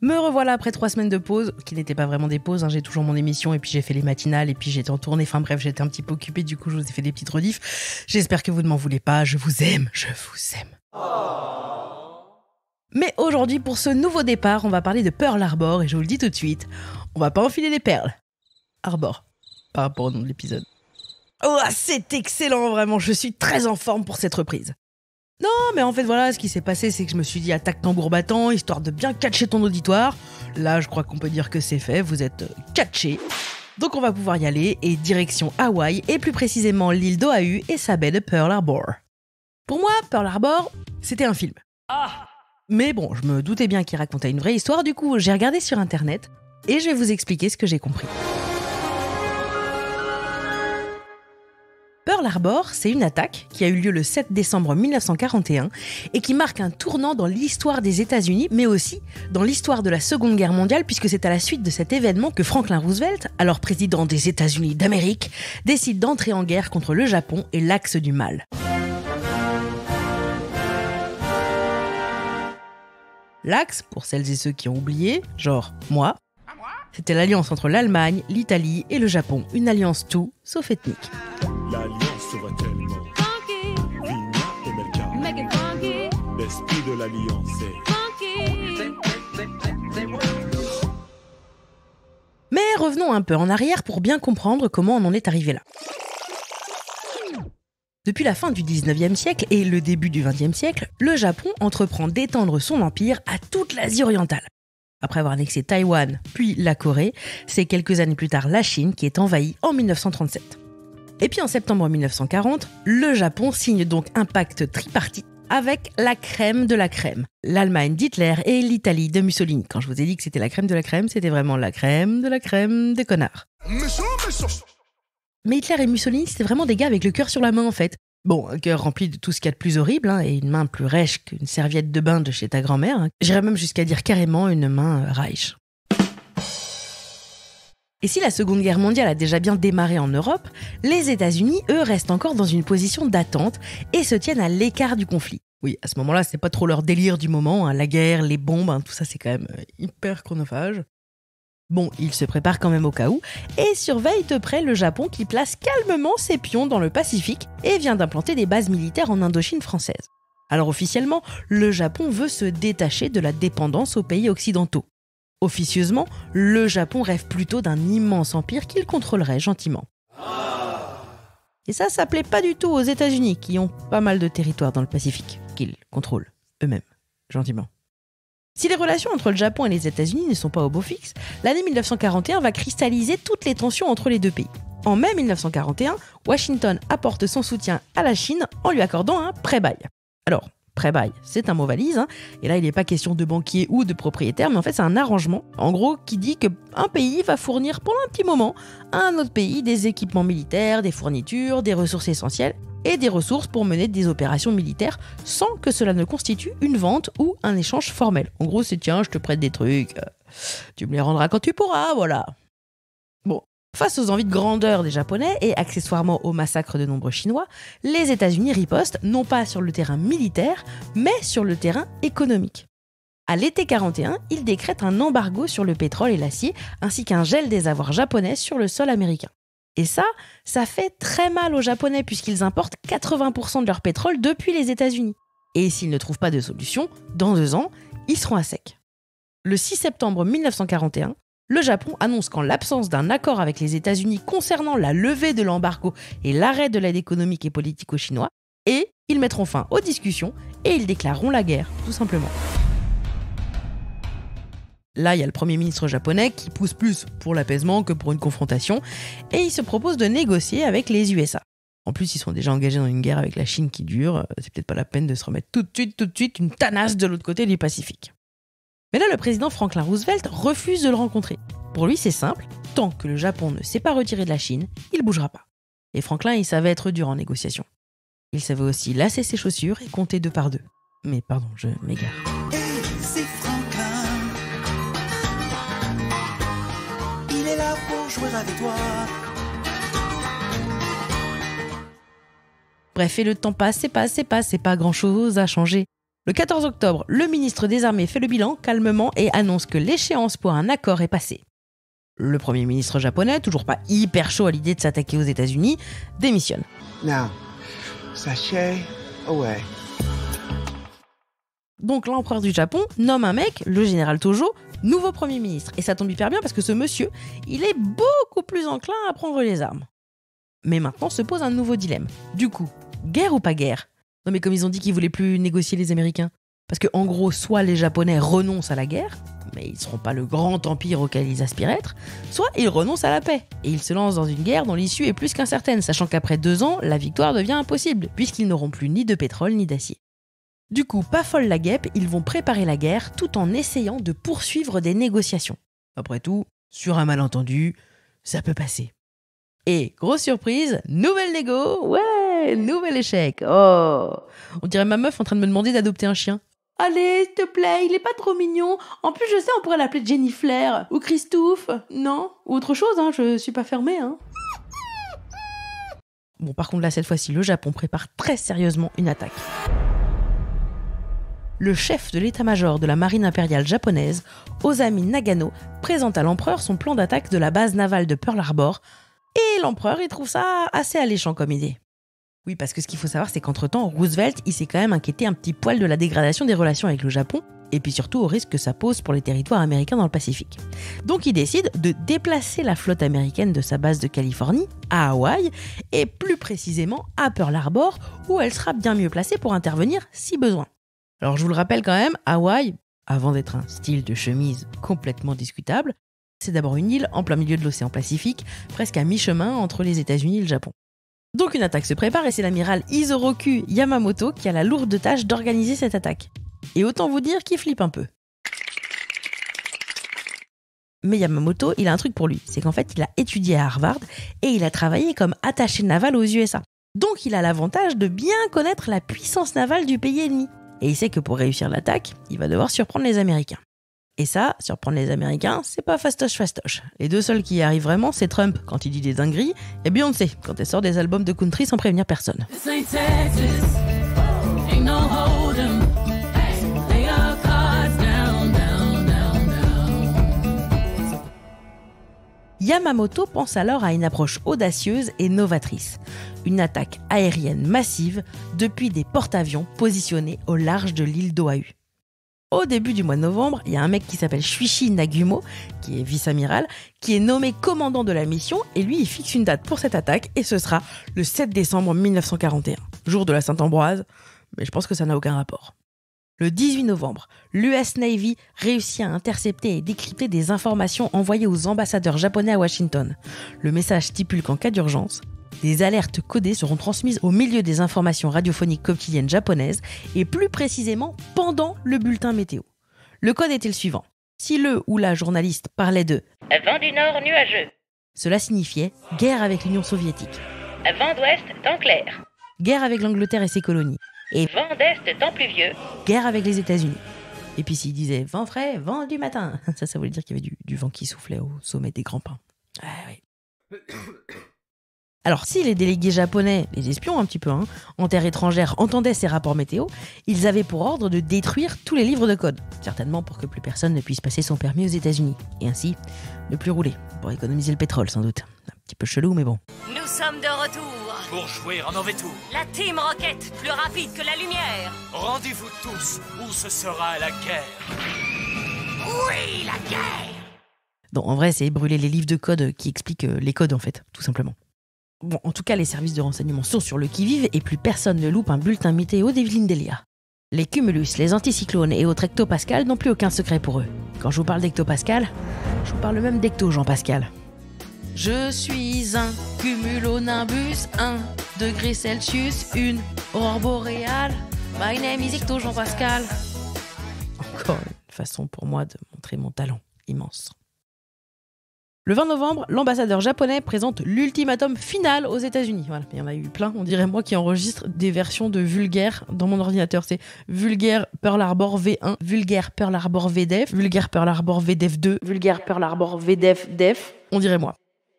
Me revoilà après 3 semaines de pause, qui n'étaient pas vraiment des pauses, j'ai toujours mon émission et puis j'ai fait les matinales et puis j'étais en tournée, enfin bref, j'étais un petit peu occupée, du coup je vous ai fait des petites rediffs. J'espère que vous ne m'en voulez pas, je vous aime. Mais aujourd'hui, pour ce nouveau départ, on va parler de Pearl Harbor et je vous le dis tout de suite, on va pas enfiler les perles. Harbor, par rapport au nom de l'épisode. Oh, c'est excellent, vraiment, je suis très en forme pour cette reprise. Non, mais en fait, voilà, ce qui s'est passé, c'est que je me suis dit attaque tambour battant, histoire de bien catcher ton auditoire. Là, je crois qu'on peut dire que c'est fait, vous êtes catchés. Donc on va pouvoir y aller, et direction Hawaï, et plus précisément l'île d'Oahu et sa baie de Pearl Harbor. Pour moi, Pearl Harbor, c'était un film. Mais bon, je me doutais bien qu'il racontait une vraie histoire, du coup, j'ai regardé sur internet, et je vais vous expliquer ce que j'ai compris. Pearl Harbor, c'est une attaque qui a eu lieu le 7 décembre 1941 et qui marque un tournant dans l'histoire des États-Unis, mais aussi dans l'histoire de la Seconde Guerre mondiale, puisque c'est à la suite de cet événement que Franklin Roosevelt, alors président des États-Unis d'Amérique, décide d'entrer en guerre contre le Japon et l'Axe du Mal. L'Axe, pour celles et ceux qui ont oublié, genre moi, c'était l'alliance entre l'Allemagne, l'Italie et le Japon, une alliance tout sauf ethnique. L'alliance sera tellement funky. Vina et Melka. Make it funky. L'esprit de l'alliance est funky. Mais revenons un peu en arrière pour bien comprendre comment on en est arrivé là. Depuis la fin du 19e siècle et le début du 20e siècle, le Japon entreprend d'étendre son empire à toute l'Asie orientale. Après avoir annexé Taïwan, puis la Corée, c'est quelques années plus tard la Chine qui est envahie en 1937. Et puis en septembre 1940, le Japon signe donc un pacte tripartite avec la crème de la crème. L'Allemagne d'Hitler et l'Italie de Mussolini. Quand je vous ai dit que c'était la crème de la crème, c'était vraiment la crème de la crème des connards. Mais Hitler et Mussolini, c'était vraiment des gars avec le cœur sur la main en fait. Bon, un cœur rempli de tout ce qu'il y a de plus horrible, et une main plus rêche qu'une serviette de bain de chez ta grand-mère. J'irais même jusqu'à dire carrément une main Reich. Et si la Seconde Guerre mondiale a déjà bien démarré en Europe, les États-Unis, eux, restent encore dans une position d'attente et se tiennent à l'écart du conflit. Oui, à ce moment-là, c'est pas trop leur délire du moment, la guerre, les bombes, tout ça c'est quand même hyper chronophage. Bon, ils se préparent quand même au cas où et surveillent de près le Japon qui place calmement ses pions dans le Pacifique et vient d'implanter des bases militaires en Indochine française. Alors officiellement, le Japon veut se détacher de la dépendance aux pays occidentaux. Officieusement, le Japon rêve plutôt d'un immense empire qu'il contrôlerait gentiment. Et ça plaît pas du tout aux États-Unis, qui ont pas mal de territoires dans le Pacifique, qu'ils contrôlent eux-mêmes, gentiment. Si les relations entre le Japon et les États-Unis ne sont pas au beau fixe, l'année 1941 va cristalliser toutes les tensions entre les deux pays. En mai 1941, Washington apporte son soutien à la Chine en lui accordant un prêt-bail. Alors, prêt-bail, c'est un mot valise, et là il n'est pas question de banquier ou de propriétaire, mais en fait c'est un arrangement, en gros, qui dit qu'un pays va fournir pendant un petit moment à un autre pays des équipements militaires, des fournitures, des ressources essentielles, et des ressources pour mener des opérations militaires sans que cela ne constitue une vente ou un échange formel. En gros, c'est tiens, je te prête des trucs, tu me les rendras quand tu pourras, voilà. Bon, face aux envies de grandeur des Japonais et accessoirement au massacre de nombreux Chinois, les États-Unis ripostent non pas sur le terrain militaire, mais sur le terrain économique. À l'été 41, ils décrètent un embargo sur le pétrole et l'acier, ainsi qu'un gel des avoirs japonais sur le sol américain. Et ça fait très mal aux Japonais puisqu'ils importent 80% de leur pétrole depuis les États-Unis. Et s'ils ne trouvent pas de solution, dans 2 ans, ils seront à sec. Le 6 septembre 1941, le Japon annonce qu'en l'absence d'un accord avec les États-Unis concernant la levée de l'embargo et l'arrêt de l'aide économique et politique aux Chinois, et ils mettront fin aux discussions et ils déclareront la guerre, tout simplement. Là, il y a le Premier ministre japonais qui pousse plus pour l'apaisement que pour une confrontation et il se propose de négocier avec les USA. En plus, ils sont déjà engagés dans une guerre avec la Chine qui dure, c'est peut-être pas la peine de se remettre tout de suite une tanasse de l'autre côté du Pacifique. Mais là, le président Franklin Roosevelt refuse de le rencontrer. Pour lui, c'est simple, tant que le Japon ne s'est pas retiré de la Chine, il bougera pas. Et Franklin, il savait être dur en négociation. Il savait aussi lasser ses chaussures et compter 2 par 2. Mais pardon, je m'égare. C'est Franklin. Il est là pour jouer avec toi. Bref, et le temps passe, c'est pas grand-chose à changer. Le 14 octobre, le ministre des Armées fait le bilan calmement et annonce que l'échéance pour un accord est passée. Le premier ministre japonais, toujours pas hyper chaud à l'idée de s'attaquer aux États-Unis, démissionne. Now, sachet away. Donc l'empereur du Japon nomme un mec, le général Tojo, nouveau premier ministre. Et ça tombe hyper bien parce que ce monsieur, il est beaucoup plus enclin à prendre les armes. Mais maintenant se pose un nouveau dilemme. Du coup, guerre ou pas guerre ? Non mais comme ils ont dit qu'ils voulaient plus négocier les Américains. Parce que en gros, soit les Japonais renoncent à la guerre, mais ils ne seront pas le grand empire auquel ils aspirent être, soit ils renoncent à la paix. Et ils se lancent dans une guerre dont l'issue est plus qu'incertaine, sachant qu'après 2 ans, la victoire devient impossible, puisqu'ils n'auront plus ni de pétrole ni d'acier. Du coup, pas folle la guêpe, ils vont préparer la guerre tout en essayant de poursuivre des négociations. Après tout, sur un malentendu, ça peut passer. Et, grosse surprise, nouvelle négo, ouais, nouvel échec, oh. On dirait ma meuf en train de me demander d'adopter un chien. Allez, s'il te plaît, il est pas trop mignon. En plus, je sais, on pourrait l'appeler Jenny Flair ou Christophe, non ? Ou autre chose, je suis pas fermée, Bon, par contre, là, cette fois-ci, le Japon prépare très sérieusement une attaque. Le chef de l'état-major de la marine impériale japonaise, Ozami Nagano, présente à l'empereur son plan d'attaque de la base navale de Pearl Harbor, et l'empereur, il trouve ça assez alléchant comme idée. Oui, parce que ce qu'il faut savoir, c'est qu'entre-temps, Roosevelt, il s'est quand même inquiété un petit poil de la dégradation des relations avec le Japon, et puis surtout au risque que ça pose pour les territoires américains dans le Pacifique. Donc il décide de déplacer la flotte américaine de sa base de Californie à Hawaï, et plus précisément à Pearl Harbor, où elle sera bien mieux placée pour intervenir si besoin. Alors je vous le rappelle quand même, Hawaï, avant d'être un style de chemise complètement discutable, c'est d'abord une île en plein milieu de l'océan Pacifique, presque à mi-chemin entre les États-Unis et le Japon. Donc une attaque se prépare et c'est l'amiral Isoroku Yamamoto qui a la lourde tâche d'organiser cette attaque. Et autant vous dire qu'il flippe un peu. Mais Yamamoto, il a un truc pour lui, c'est qu'en fait il a étudié à Harvard et il a travaillé comme attaché naval aux USA. Donc il a l'avantage de bien connaître la puissance navale du pays ennemi. Et il sait que pour réussir l'attaque, il va devoir surprendre les Américains. Et ça, surprendre les Américains, c'est pas fastoche. Les 2 seuls qui y arrivent vraiment, c'est Trump quand il dit des dingueries, et Beyoncé quand elle sort des albums de country sans prévenir personne. Yamamoto pense alors à une approche audacieuse et novatrice. Une attaque aérienne massive depuis des porte-avions positionnés au large de l'île d'Oahu. Au début du mois de novembre, il y a un mec qui s'appelle Shuichi Nagumo, qui est vice-amiral, qui est nommé commandant de la mission et lui, il fixe une date pour cette attaque et ce sera le 7 décembre 1941, jour de la Sainte-Ambroise, mais je pense que ça n'a aucun rapport. Le 18 novembre, l'US Navy réussit à intercepter et décrypter des informations envoyées aux ambassadeurs japonais à Washington. Le message stipule qu'en cas d'urgence, des alertes codées seront transmises au milieu des informations radiophoniques quotidiennes japonaises et plus précisément pendant le bulletin météo. Le code était le suivant. Si le ou la journaliste parlait de « vent du nord nuageux », cela signifiait guerre avec l'Union soviétique. Vent d'ouest, temps clair. Guerre avec l'Angleterre et ses colonies. Et vent d'est, temps pluvieux. Guerre avec les États-Unis. Et puis s'il disait vent frais, vent du matin, ça voulait dire qu'il y avait du vent qui soufflait au sommet des grands pins. Ah, oui. Alors si les délégués japonais, les espions un petit peu, en terre étrangère, entendaient ces rapports météo, ils avaient pour ordre de détruire tous les livres de code, certainement pour que plus personne ne puisse passer son permis aux États-Unis, et ainsi ne plus rouler, pour économiser le pétrole sans doute. Un petit peu chelou mais bon. Nous sommes de retour. Pour jouer en mauvais tour. La Team Rocket, plus rapide que la lumière. Rendez-vous tous, où ce sera la guerre. Oui, la guerre. Donc en vrai, c'est brûler les livres de code qui expliquent les codes en fait, tout simplement. Bon, en tout cas, les services de renseignement sont sur le qui-vive et plus personne ne loupe un bulletin météo d'Evelyne Delia. Les cumulus, les anticyclones et autres hectopascales n'ont plus aucun secret pour eux. Quand je vous parle d'hectopascal, je vous parle même d'hecto Jean-Pascal. Je suis un cumulonimbus, 1 degré Celsius, une aurore boréale. My name is hecto Jean-Pascal. Encore une façon pour moi de montrer mon talent immense. Le 20 novembre, l'ambassadeur japonais présente l'ultimatum final aux États-Unis. Voilà, il y en a eu plein, on dirait moi qui enregistre des versions de vulgaire dans mon ordinateur. C'est vulgaire Pearl Harbor V1, vulgaire Pearl Harbor VDEF, vulgaire Pearl Harbor VDEF 2, vulgaire Pearl Harbor VDEF DEF. On dirait moi.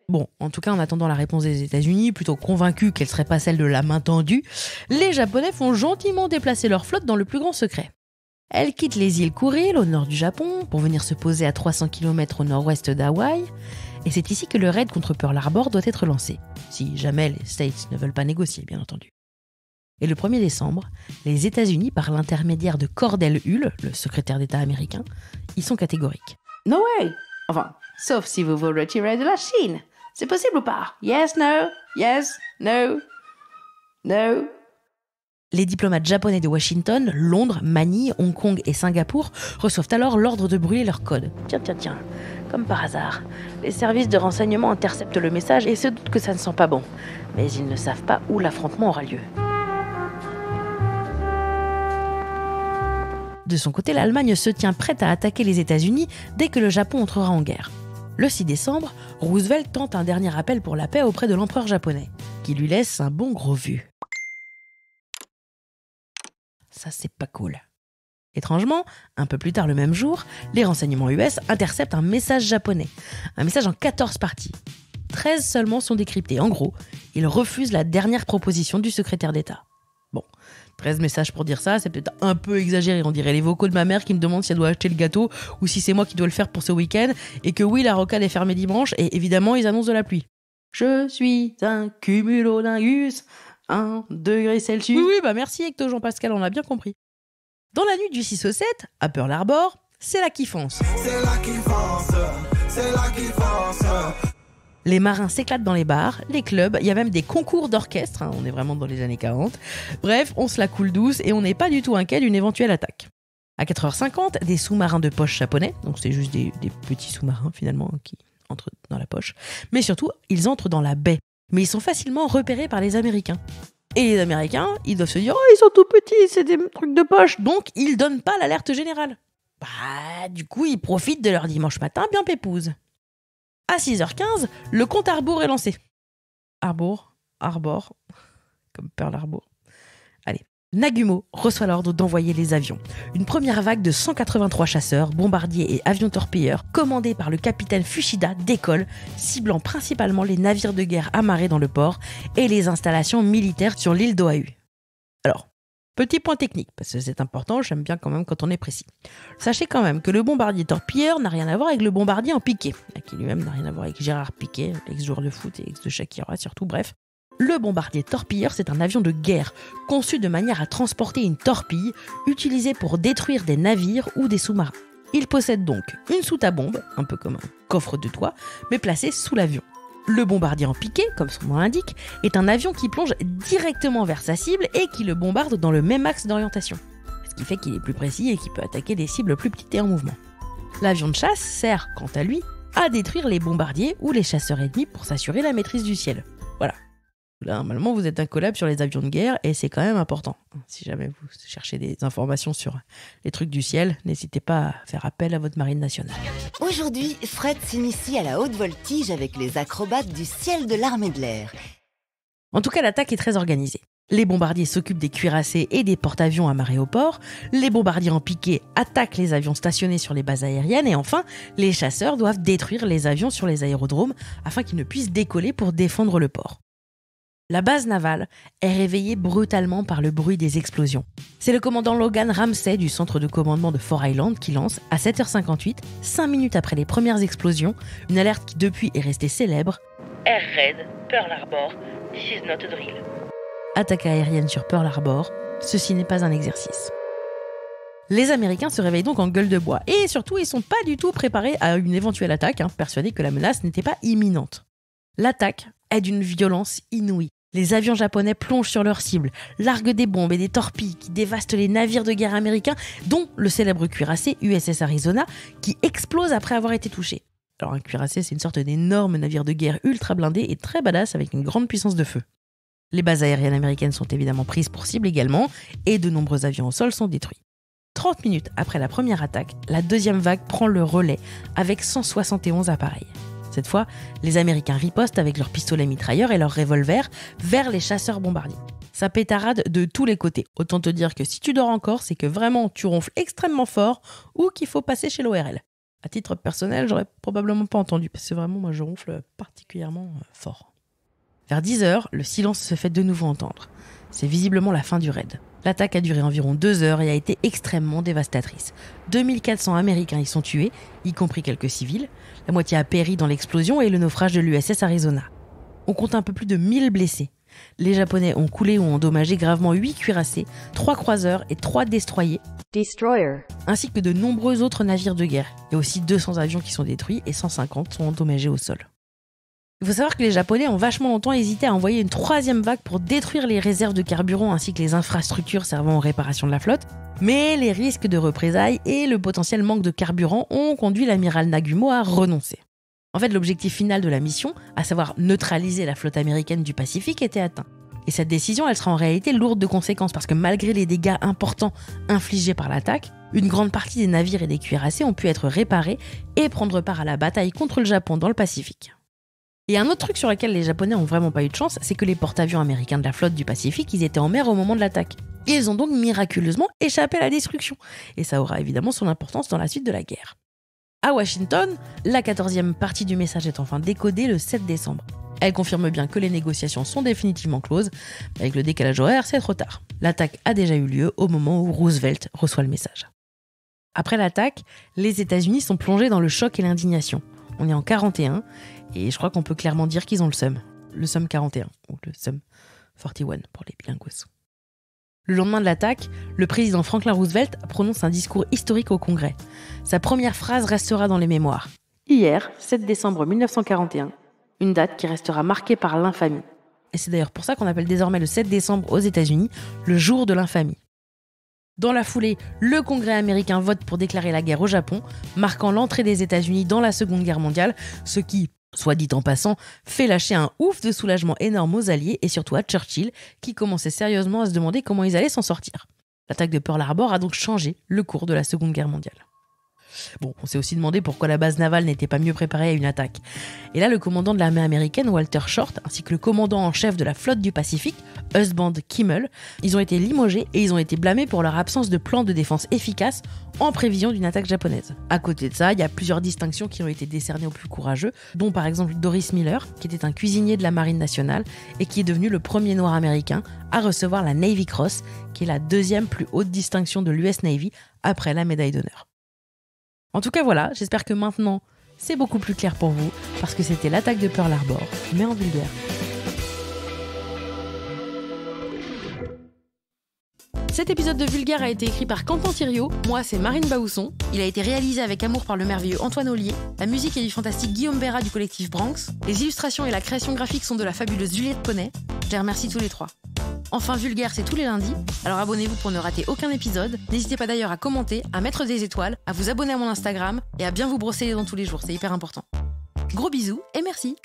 Bon, en tout cas, en attendant la réponse des États-Unis, plutôt convaincus qu'elle serait pas celle de la main tendue, les Japonais font gentiment déplacer leur flotte dans le plus grand secret. Elle quitte les îles Kuril au nord du Japon pour venir se poser à 300 km au nord-ouest d'Hawaï. Et c'est ici que le raid contre Pearl Harbor doit être lancé, si jamais les States ne veulent pas négocier, bien entendu. Et le 1er décembre, les États-Unis, par l'intermédiaire de Cordell Hull, le secrétaire d'État américain, ils sont catégoriques. No way! Enfin, sauf si vous vous retirez de la Chine. C'est possible ou pas? Yes, no, yes, no, no. Les diplomates japonais de Washington, Londres, Manille, Hong Kong et Singapour reçoivent alors l'ordre de brûler leur code. Tiens, comme par hasard. Les services de renseignement interceptent le message et se doutent que ça ne sent pas bon. Mais ils ne savent pas où l'affrontement aura lieu. De son côté, l'Allemagne se tient prête à attaquer les États-Unis dès que le Japon entrera en guerre. Le 6 décembre, Roosevelt tente un dernier appel pour la paix auprès de l'empereur japonais, qui lui laisse un bon gros vu. Ça, c'est pas cool. Étrangement, un peu plus tard le même jour, les renseignements US interceptent un message japonais. Un message en 14 parties. 13 seulement sont décryptés. En gros, ils refusent la dernière proposition du secrétaire d'État. Bon, 13 messages pour dire ça, c'est peut-être un peu exagéré. On dirait les vocaux de ma mère qui me demande si elle doit acheter le gâteau ou si c'est moi qui dois le faire pour ce week-end. Et que oui, la rocade est fermée dimanche et évidemment, ils annoncent de la pluie. Je suis un cumulonimbus, 1 degré Celsius. Oui, bah merci Hector Jean-Pascal, on a bien compris. Dans la nuit du 6 au 7, à Pearl Harbor, c'est la kiffance. C'est la kiffance, c'est la kiffance. Les marins s'éclatent dans les bars, les clubs, il y a même des concours d'orchestre, hein, on est vraiment dans les années 40. Bref, on se la coule douce et on n'est pas du tout inquiet d'une éventuelle attaque. À 4h50, des sous-marins de poche japonais, donc c'est juste des petits sous-marins finalement qui entrent dans la poche, mais surtout, ils entrent dans la baie. Mais ils sont facilement repérés par les Américains. Et les Américains, ils doivent se dire « Oh, ils sont tout petits, c'est des trucs de poche !» Donc, ils donnent pas l'alerte générale. Bah, du coup, ils profitent de leur dimanche matin bien pépouze. À 6h15, le compte à rebours est lancé. Harbor, comme Pearl Harbor. Allez. Nagumo reçoit l'ordre d'envoyer les avions. Une première vague de 183 chasseurs, bombardiers et avions torpilleurs, commandés par le capitaine Fushida, décolle, ciblant principalement les navires de guerre amarrés dans le port et les installations militaires sur l'île d'Oahu. Alors, petit point technique, parce que c'est important, j'aime bien quand même quand on est précis. Sachez quand même que le bombardier torpilleur n'a rien à voir avec le bombardier en piqué, qui lui-même n'a rien à voir avec Gérard Piqué, l'ex-joueur de foot et ex de Shakira surtout, bref. Le bombardier torpilleur, c'est un avion de guerre, conçu de manière à transporter une torpille, utilisée pour détruire des navires ou des sous-marins. Il possède donc une soute à bombe, un peu comme un coffre de toit, mais placée sous l'avion. Le bombardier en piqué, comme son nom l'indique, est un avion qui plonge directement vers sa cible et qui le bombarde dans le même axe d'orientation. Ce qui fait qu'il est plus précis et qu'il peut attaquer des cibles plus petites et en mouvement. L'avion de chasse sert, quant à lui, à détruire les bombardiers ou les chasseurs ennemis pour s'assurer la maîtrise du ciel. Voilà. Là, normalement, vous êtes un collab sur les avions de guerre et c'est quand même important. Si jamais vous cherchez des informations sur les trucs du ciel, n'hésitez pas à faire appel à votre marine nationale. Aujourd'hui, Fred s'initie à la haute voltige avec les acrobates du ciel de l'armée de l'air. En tout cas, l'attaque est très organisée. Les bombardiers s'occupent des cuirassés et des porte-avions amarrés au port. Les bombardiers en piqué attaquent les avions stationnés sur les bases aériennes. Et enfin, les chasseurs doivent détruire les avions sur les aérodromes afin qu'ils ne puissent décoller pour défendre le port. La base navale est réveillée brutalement par le bruit des explosions. C'est le commandant Logan Ramsey du centre de commandement de Fort Island qui lance, à 7h58, 5 minutes après les premières explosions, une alerte qui depuis est restée célèbre. Air Raid, Pearl Harbor, this is not a drill. Attaque aérienne sur Pearl Harbor, ceci n'est pas un exercice. Les Américains se réveillent donc en gueule de bois. Et surtout, ils ne sont pas du tout préparés à une éventuelle attaque, persuadés que la menace n'était pas imminente. L'attaque est d'une violence inouïe. Les avions japonais plongent sur leur cible, larguent des bombes et des torpilles qui dévastent les navires de guerre américains, dont le célèbre cuirassé USS Arizona, qui explose après avoir été touché. Alors un cuirassé, c'est une sorte d'énorme navire de guerre ultra blindé et très badass avec une grande puissance de feu. Les bases aériennes américaines sont évidemment prises pour cible également, et de nombreux avions au sol sont détruits. 30 minutes après la première attaque, la deuxième vague prend le relais avec 171 appareils. Cette fois, les Américains ripostent avec leurs pistolets mitrailleurs et leurs revolvers vers les chasseurs bombardiers. Ça pétarade de tous les côtés. Autant te dire que si tu dors encore, c'est que vraiment tu ronfles extrêmement fort ou qu'il faut passer chez l'ORL. À titre personnel, j'aurais probablement pas entendu parce que vraiment, moi, je ronfle particulièrement fort. Vers 10h, le silence se fait de nouveau entendre. C'est visiblement la fin du raid. L'attaque a duré environ 2 heures et a été extrêmement dévastatrice. 2400 Américains y sont tués, y compris quelques civils. La moitié a péri dans l'explosion et le naufrage de l'USS Arizona. On compte un peu plus de 1000 blessés. Les Japonais ont coulé ou endommagé gravement 8 cuirassés, 3 croiseurs et 3 destroyers, ainsi que de nombreux autres navires de guerre. Il y a aussi 200 avions qui sont détruits et 150 sont endommagés au sol. Il faut savoir que les Japonais ont vachement longtemps hésité à envoyer une 3e vague pour détruire les réserves de carburant ainsi que les infrastructures servant aux réparations de la flotte, mais les risques de représailles et le potentiel manque de carburant ont conduit l'amiral Nagumo à renoncer. En fait, l'objectif final de la mission, à savoir neutraliser la flotte américaine du Pacifique, était atteint. Et cette décision, elle sera en réalité lourde de conséquences parce que malgré les dégâts importants infligés par l'attaque, une grande partie des navires et des cuirassés ont pu être réparés et prendre part à la bataille contre le Japon dans le Pacifique. Et un autre truc sur lequel les Japonais ont vraiment pas eu de chance, c'est que les porte-avions américains de la flotte du Pacifique, ils étaient en mer au moment de l'attaque. Ils ont donc miraculeusement échappé à la destruction. Et ça aura évidemment son importance dans la suite de la guerre. À Washington, la 14e partie du message est enfin décodée le 7 décembre. Elle confirme bien que les négociations sont définitivement closes. Avec le décalage horaire, c'est trop tard. L'attaque a déjà eu lieu au moment où Roosevelt reçoit le message. Après l'attaque, les États-Unis sont plongés dans le choc et l'indignation. On est en 41 et je crois qu'on peut clairement dire qu'ils ont le seum. Le seum 41 ou le seum 41 pour les bilingos. Le lendemain de l'attaque, le président Franklin Roosevelt prononce un discours historique au Congrès. Sa première phrase restera dans les mémoires. Hier, 7 décembre 1941, une date qui restera marquée par l'infamie. Et c'est d'ailleurs pour ça qu'on appelle désormais le 7 décembre aux États-Unis le jour de l'infamie. Dans la foulée, le Congrès américain vote pour déclarer la guerre au Japon, marquant l'entrée des États-Unis dans la Seconde Guerre mondiale, ce qui, soit dit en passant, fait lâcher un ouf de soulagement énorme aux Alliés et surtout à Churchill, qui commençait sérieusement à se demander comment ils allaient s'en sortir. L'attaque de Pearl Harbor a donc changé le cours de la Seconde Guerre mondiale. Bon, on s'est aussi demandé pourquoi la base navale n'était pas mieux préparée à une attaque. Et là, le commandant de l'armée américaine, Walter Short, ainsi que le commandant en chef de la flotte du Pacifique, Husband Kimmel, ils ont été limogés et ils ont été blâmés pour leur absence de plan de défense efficace en prévision d'une attaque japonaise. À côté de ça, il y a plusieurs distinctions qui ont été décernées aux plus courageux, dont par exemple Doris Miller, qui était un cuisinier de la Marine nationale et qui est devenu le premier noir américain à recevoir la Navy Cross, qui est la 2e plus haute distinction de l'US Navy après la médaille d'honneur. En tout cas voilà, j'espère que maintenant c'est beaucoup plus clair pour vous, parce que c'était l'attaque de Pearl Harbor, mais en vulgaire. Cet épisode de Vulgaire a été écrit par Quentin Thiriot, moi c'est Marine Baousson. Il a été réalisé avec amour par le merveilleux Antoine Ollier. La musique est du fantastique Guillaume Béra du collectif Branx. Les illustrations et la création graphique sont de la fabuleuse Juliette Poney. Je les remercie tous les 3. Enfin, Vulgaire, c'est tous les lundis, alors abonnez-vous pour ne rater aucun épisode. N'hésitez pas d'ailleurs à commenter, à mettre des étoiles, à vous abonner à mon Instagram et à bien vous brosser les dents tous les jours, c'est hyper important. Gros bisous et merci.